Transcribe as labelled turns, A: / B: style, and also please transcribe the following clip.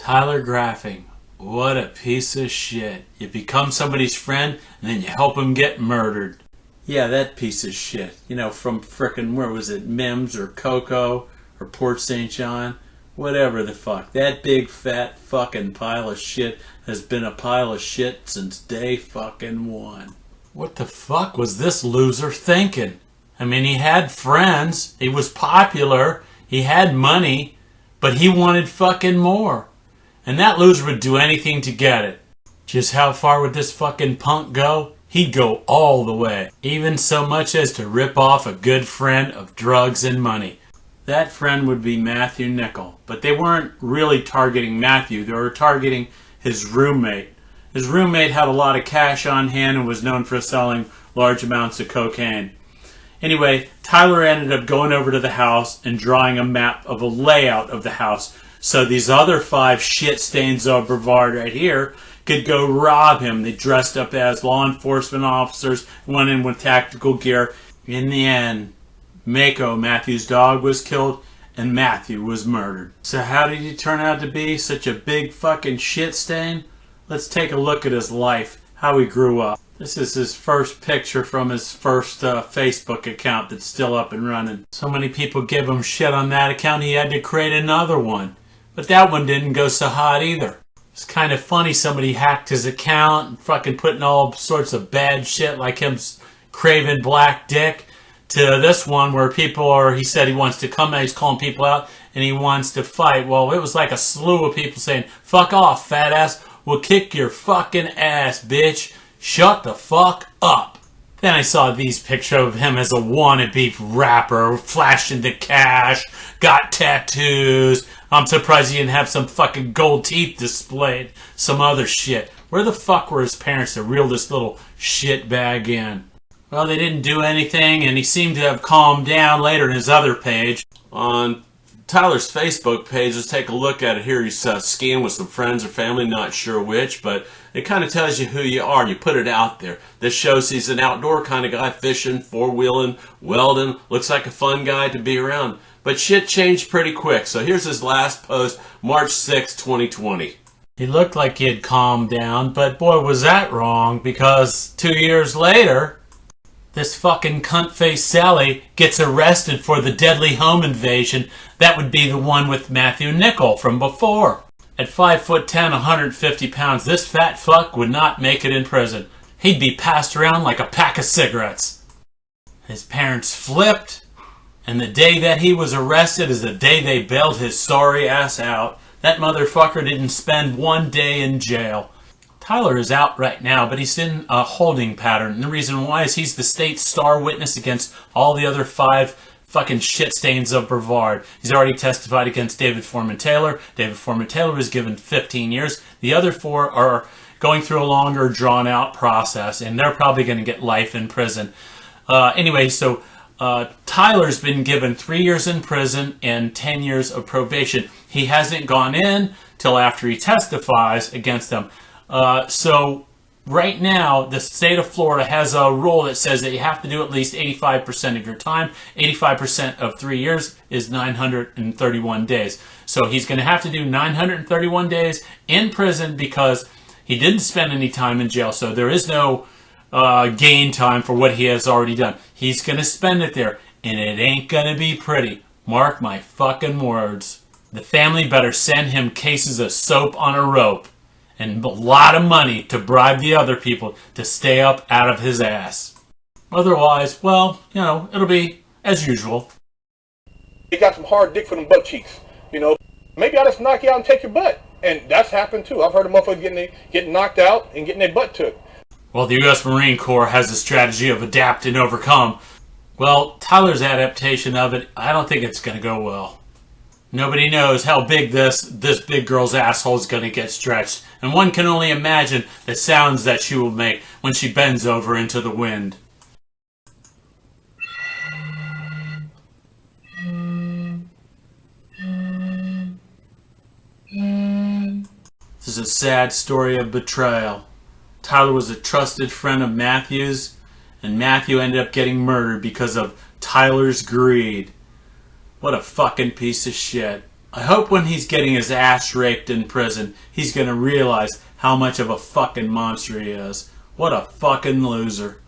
A: Tyler Grafing. What a piece of shit. You become somebody's friend and then you help him get murdered. Yeah, that piece of shit. You know, from frickin', where was it, Mims or Coco or Port St. John? Whatever the fuck. That big fat fucking pile of shit has been a pile of shit since day fucking one. What the fuck was this loser thinking? I mean, he had friends, he was popular, he had money, but he wanted fucking more. And that loser would do anything to get it. Just how far would this fucking punk go? He'd go all the way. Even so much as to rip off a good friend of drugs and money. That friend would be Matthew Nicol. But they weren't really targeting Matthew. They were targeting his roommate. His roommate had a lot of cash on hand and was known for selling large amounts of cocaine. Anyway, Tyler ended up going over to the house and drawing a map of a layout of the house. So these other 5 shit stains of Brevard right here could go rob him. They dressed up as law enforcement officers, went in with tactical gear. In the end, Mako, Matthew's dog, was killed and Matthew was murdered. So how did he turn out to be such a big fucking shit stain? Let's take a look at his life, how he grew up. This is his first picture from his first Facebook account that's still up and running. So many people give him shit on that account, he had to create another one. But that one didn't go so hot either. It's kind of funny somebody hacked his account and fucking putting all sorts of bad shit like him craving black dick to this one where people are, he said he wants to come out, he's calling people out and he wants to fight. Well, it was like a slew of people saying, fuck off, fat ass, we'll kick your fucking ass, bitch. Shut the fuck up. Then I saw these pictures of him as a wannabe rapper, flashing the cash, got tattoos. I'm surprised he didn't have some fucking gold teeth displayed. Some other shit. Where the fuck were his parents to reel this little shit bag in? Well, they didn't do anything, and he seemed to have calmed down later in his other page. On Tyler's Facebook page, let's take a look at it here. He's skiing with some friends or family, not sure which, but it kind of tells you who you are. You put it out there. This shows he's an outdoor kind of guy, fishing, four-wheeling, welding. Looks like a fun guy to be around. But shit changed pretty quick. So here's his last post, March 6, 2020. He looked like he had calmed down, but boy was that wrong, because 2 years later, this fucking cunt-faced Sally gets arrested for the deadly home invasion. That would be the one with Matthew Nicol from before. At 5'10", 150 pounds, this fat fuck would not make it in prison. He'd be passed around like a pack of cigarettes. His parents flipped. And the day that he was arrested is the day they bailed his sorry ass out. That motherfucker didn't spend 1 day in jail. Tyler is out right now, but he's in a holding pattern. And the reason why is he's the state's star witness against all the other 5 fucking shit stains of Brevard. He's already testified against David Foreman-Taylor. David Foreman-Taylor was given 15 years. The other 4 are going through a longer, drawn-out process, and they're probably going to get life in prison. Anyway, so Tyler's been given 3 years in prison and 10 years of probation. He hasn't gone in till after he testifies against them. So right now, the state of Florida has a rule that says that you have to do at least 85% of your time. 85% of 3 years is 931 days. So he's going to have to do 931 days in prison because he didn't spend any time in jail. So there is no gain time for what he has already done. He's going to spend it there, and it ain't going to be pretty. Mark my fucking words. The family better send him cases of soap on a rope and a lot of money to bribe the other people to stay up out of his ass. Otherwise, well, you know, it'll be as usual.
B: He got some hard dick for them butt cheeks, you know. Maybe I'll just knock you out and take your butt. And that's happened too. I've heard of motherfuckers getting knocked out and getting their butt took.
A: Well, the U.S. Marine Corps has a strategy of adapt and overcome. Well, Tyler's adaptation of it, I don't think it's going to go well. Nobody knows how big this big girl's asshole is going to get stretched. And one can only imagine the sounds that she will make when she bends over into the wind. This is a sad story of betrayal. Tyler was a trusted friend of Matthew's, and Matthew ended up getting murdered because of Tyler's greed. What a fucking piece of shit. I hope when he's getting his ass raped in prison, he's gonna realize how much of a fucking monster he is. What a fucking loser.